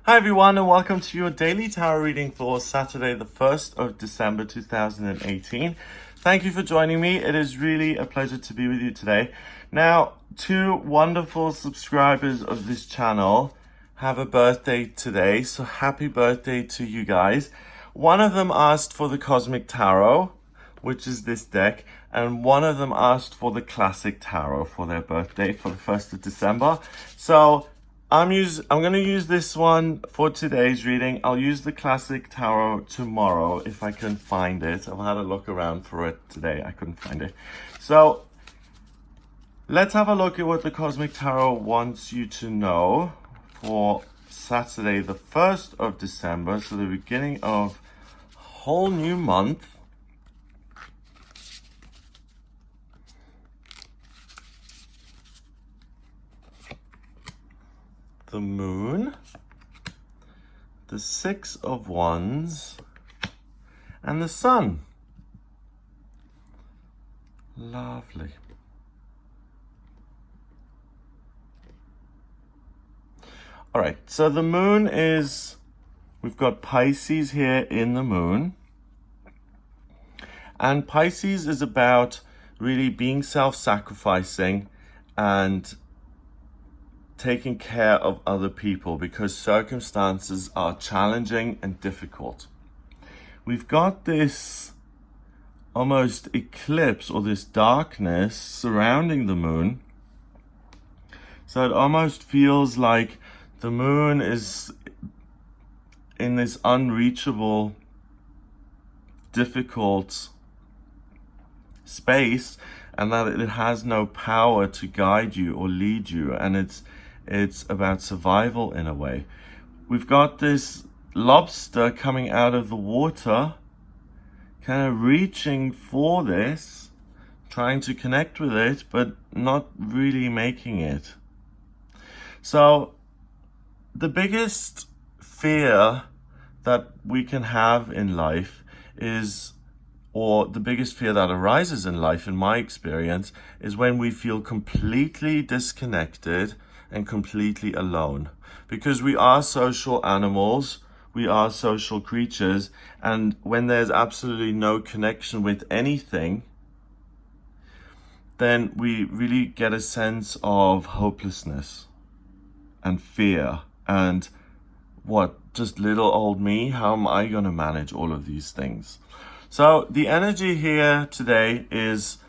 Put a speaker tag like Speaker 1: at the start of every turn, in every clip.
Speaker 1: Hi everyone, and welcome to your daily tarot reading for Saturday, the 1st of December 2018. Thank you for joining me. It is really a pleasure to be with you today. Now, two wonderful subscribers of this channel have a birthday today, so happy birthday to you guys. One of them asked for the Cosmic Tarot, which is this deck, and one of them asked for the Classic Tarot for their birthday for the 1st of December. So I'm going to use this one for today's reading. I'll use the Classic Tarot tomorrow if I can find it. I've had a look around for it today. I couldn't find it. So let's have a look at what the Cosmic Tarot wants you to know for Saturday, the 1st of December. So the beginning of a whole new month. The Moon, the Six of Wands, and the Sun. Lovely. All right, so the Moon is, we've got Pisces here in the Moon. And Pisces is about really being self-sacrificing and taking care of other people because circumstances are challenging and difficult. We've got this almost eclipse or this darkness surrounding the Moon. So it almost feels like the Moon is in this unreachable, difficult space, and that it has no power to guide you or lead you, and it's about survival in a way. We've got this lobster coming out of the water, kind of reaching for this, trying to connect with it, but not really making it. So the biggest fear that we can have in life is, or the biggest fear that arises in life, in my experience, is when we feel completely disconnected and completely alone. Because we are social animals, we are social creatures, and when there's absolutely no connection with anything, then we really get a sense of hopelessness and fear and just little old me, how am I going to manage all of these things? So the energy here today is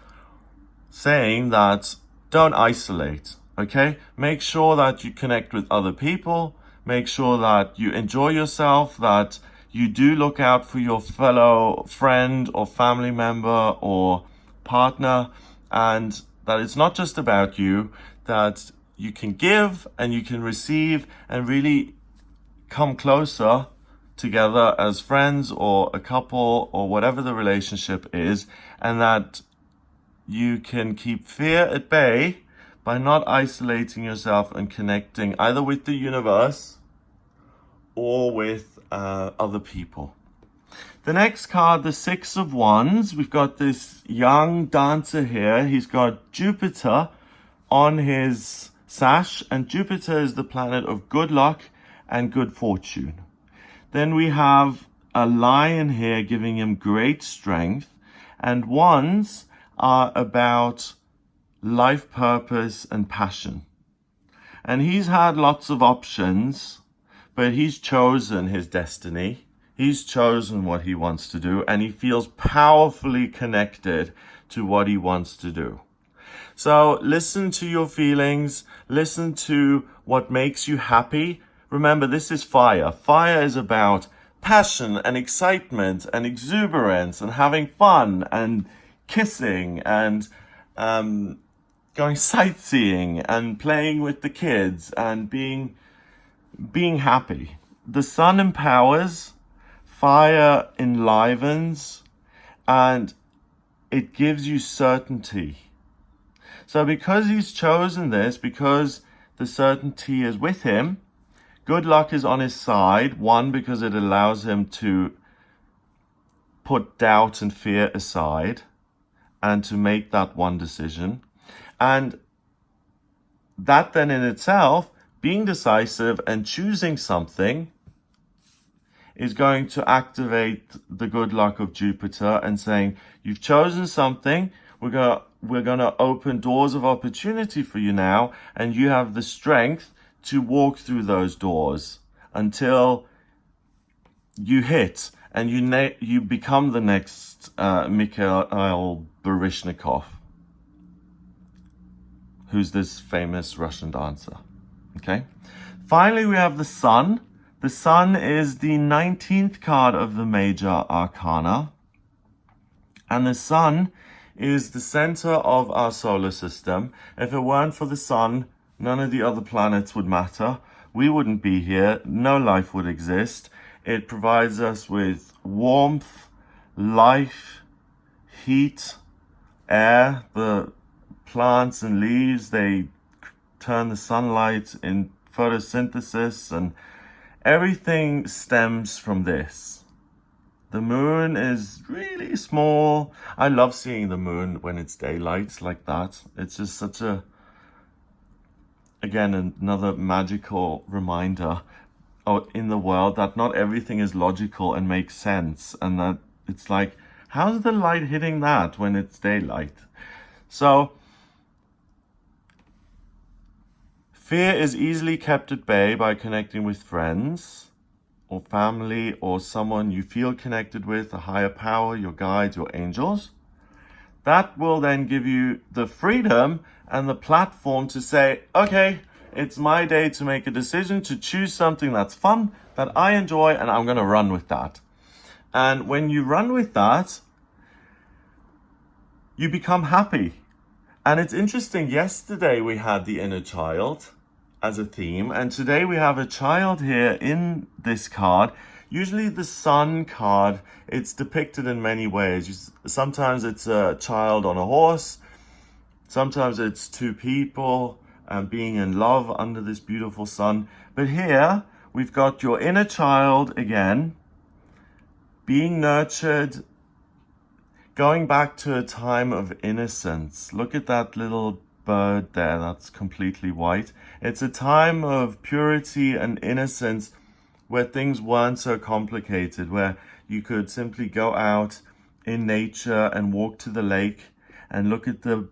Speaker 1: saying that don't isolate, okay? Make sure that you connect with other people. Make sure that you enjoy yourself, that you do look out for your fellow friend or family member or partner, and that it's not just about you, that you can give and you can receive and really come closer together as friends or a couple or whatever the relationship is, and that you can keep fear at bay by not isolating yourself and connecting either with the universe or with other people. The next card, the Six of Wands, we've got this young dancer here. He's got Jupiter on his sash, and Jupiter is the planet of good luck and good fortune. Then we have a lion here giving him great strength, and wands are about life purpose and passion. And he's had lots of options, but he's chosen his destiny. He's chosen what he wants to do, and he feels powerfully connected to what he wants to do. So listen to your feelings, listen to what makes you happy. Remember, this is fire. Fire is about passion and excitement and exuberance and having fun and kissing and going sightseeing and playing with the kids and being happy. The sun empowers, fire enlivens, and it gives you certainty. So because he's chosen this, because the certainty is with him, good luck is on his side. One, because it allows him to put doubt and fear aside and to make that one decision. And that then in itself being decisive and choosing something is going to activate the good luck of Jupiter and saying, you've chosen something, we're going to open doors of opportunity for you now, and you have the strength to walk through those doors until you hit and you become the next Mikhail Baryshnikov, who's this famous Russian dancer. Okay. Finally, we have the Sun. The Sun is the 19th card of the major arcana. And the Sun is the center of our solar system. If it weren't for the Sun, none of the other planets would matter. We wouldn't be here. No life would exist. It provides us with warmth, life, heat, air. The plants and leaves, they turn the sunlight in photosynthesis, and everything stems from this. The moon is really small. I love seeing the moon when it's daylight like that. It's just such a, again, another magical reminder in the world that not everything is logical and makes sense, and that it's like, how's the light hitting that when it's daylight? So fear is easily kept at bay by connecting with friends or family or someone you feel connected with, a higher power, your guides, your angels. That will then give you the freedom and the platform to say, okay, it's my day to make a decision, to choose something that's fun, that I enjoy, and I'm going to run with that. And when you run with that, you become happy. And it's interesting, yesterday we had the inner child as a theme, and today we have a child here in this card. Usually the Sun card, it's depicted in many ways. Sometimes it's a child on a horse, sometimes it's two people being in love under this beautiful sun. But here we've got your inner child again, being nurtured, going back to a time of innocence. Look at that little bird there, that's completely white. It's a time of purity and innocence where things weren't so complicated, where you could simply go out in nature and walk to the lake and look at the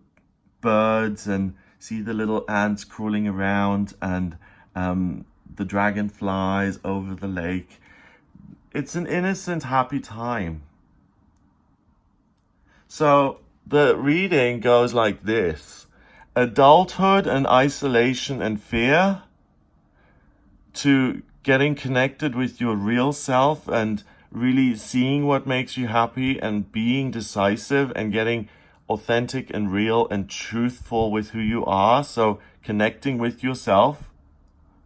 Speaker 1: birds and see the little ants crawling around and the dragonflies over the lake. It's an innocent, happy time. So the reading goes like this: adulthood and isolation and fear, to getting connected with your real self and really seeing what makes you happy and being decisive and getting authentic and real and truthful with who you are. So connecting with yourself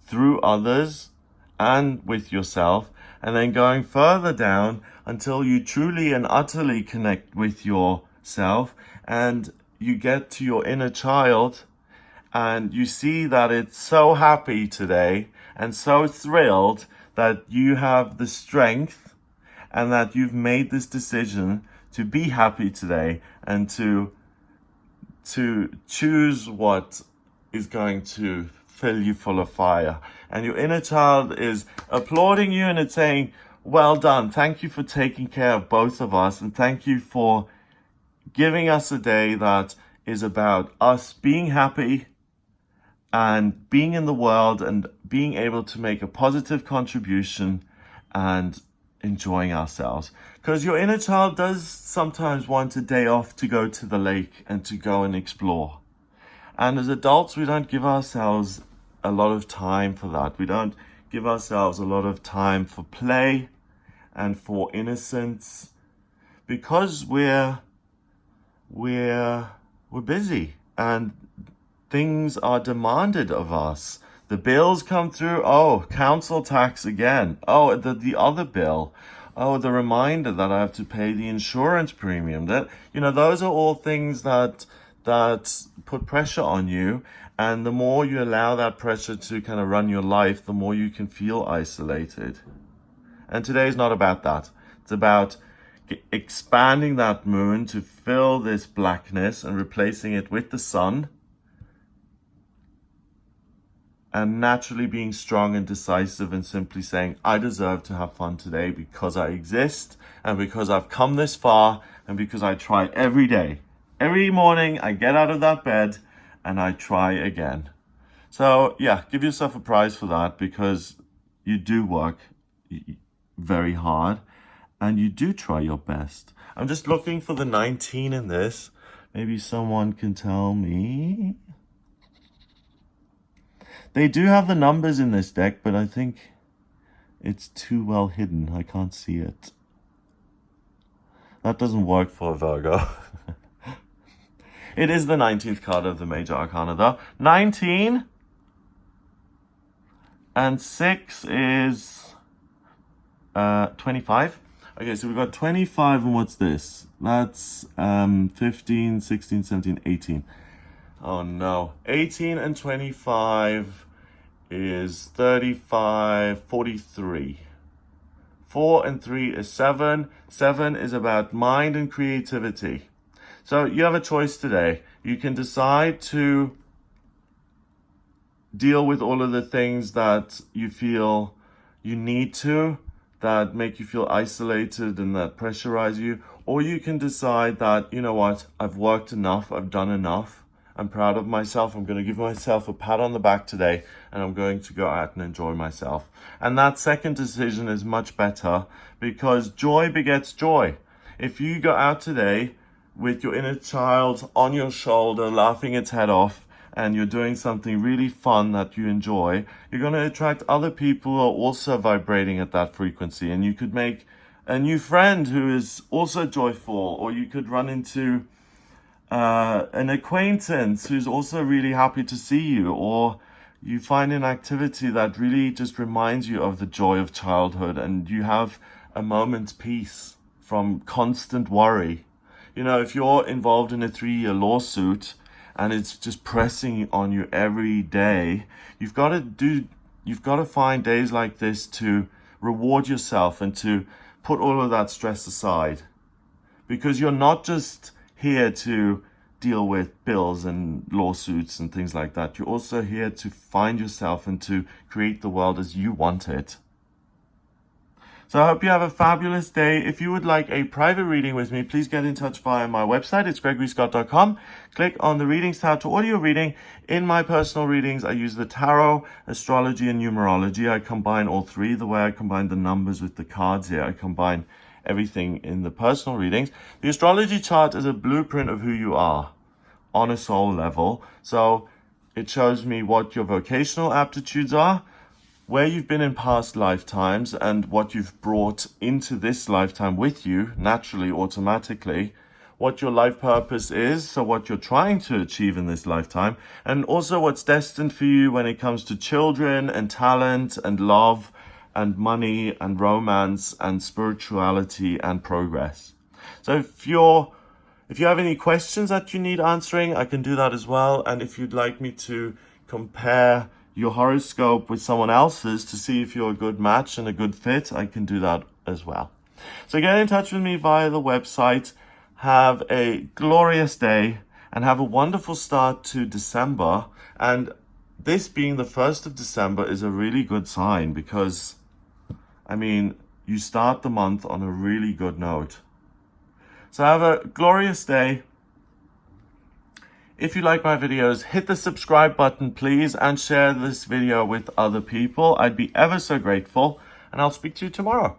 Speaker 1: through others and with yourself, and then going further down until you truly and utterly connect with yourself and you get to your inner child and you see that it's so happy today and so thrilled that you have the strength and that you've made this decision to be happy today and to choose what is going to fill you full of fire. And your inner child is applauding you and it's saying, well done. Thank you for taking care of both of us. And thank you for giving us a day that is about us being happy and being in the world and being able to make a positive contribution and enjoying ourselves. Because your inner child does sometimes want a day off to go to the lake and to go and explore. And as adults, we don't give ourselves a lot of time for that. We don't give ourselves a lot of time for play and for innocence because we're busy and things are demanded of us. The bills come through. Oh, council tax again. Oh, the other bill. Oh, the reminder that I have to pay the insurance premium. That, those are all things that put pressure on you. And the more you allow that pressure to kind of run your life, the more you can feel isolated. And today is not about that. It's about expanding that moon to fill this blackness and replacing it with the sun. and naturally being strong and decisive and simply saying, I deserve to have fun today because I exist and because I've come this far and because I try every day. Every morning I get out of that bed and I try again. So yeah, give yourself a prize for that because you do work very hard and you do try your best. I'm just looking for the 19 in this. Maybe someone can tell me. They do have the numbers in this deck, but I think it's too well hidden. I can't see it. That doesn't work for a Virgo. It is the 19th card of the Major Arcana though. 19 and 6 is 25. Okay, so we've got 25 and what's this? That's 15, 16, 17, 18. Oh no. 18 and 25 is 35, 43. 4 and 3 is 7. 7 is about mind and creativity. So you have a choice today. You can decide to deal with all of the things that you feel you need to, that make you feel isolated and that pressurize you. Or you can decide that, you know what, I've worked enough, I've done enough. I'm proud of myself. I'm going to give myself a pat on the back today and I'm going to go out and enjoy myself. And that second decision is much better because joy begets joy. If you go out today with your inner child on your shoulder, laughing its head off, and you're doing something really fun that you enjoy, you're going to attract other people who are also vibrating at that frequency. And you could make a new friend who is also joyful, or you could run into an acquaintance who's also really happy to see you, or you find an activity that really just reminds you of the joy of childhood and you have a moment's peace from constant worry. You know, if you're involved in a 3-year lawsuit and it's just pressing on you every day, you've got to find days like this to reward yourself and to put all of that stress aside, because you're not just here to deal with bills and lawsuits and things like that. You're also here to find yourself and to create the world as you want it. So I hope you have a fabulous day. If you would like a private reading with me, please get in touch via my website. It's gregoryscott.com. Click on the readings tab to audio reading. In my personal readings, I use the tarot, astrology, and numerology. I combine all three. The way I combine the numbers with the cards here, I combine everything in the personal readings. The astrology chart is a blueprint of who you are on a soul level. So it shows me what your vocational aptitudes are, where you've been in past lifetimes, and what you've brought into this lifetime with you, naturally, automatically, what your life purpose is, so what you're trying to achieve in this lifetime, and also what's destined for you when it comes to children and talent and love and money and romance and spirituality and progress. So if you have any questions that you need answering, I can do that as well. And if you'd like me to compare your horoscope with someone else's to see if you're a good match and a good fit, I can do that as well. So get in touch with me via the website. Have a glorious day and have a wonderful start to December. And this being the 1st of December is a really good sign because, I mean, you start the month on a really good note. So have a glorious day. If you like my videos, hit the subscribe button, please, and share this video with other people. I'd be ever so grateful, and I'll speak to you tomorrow.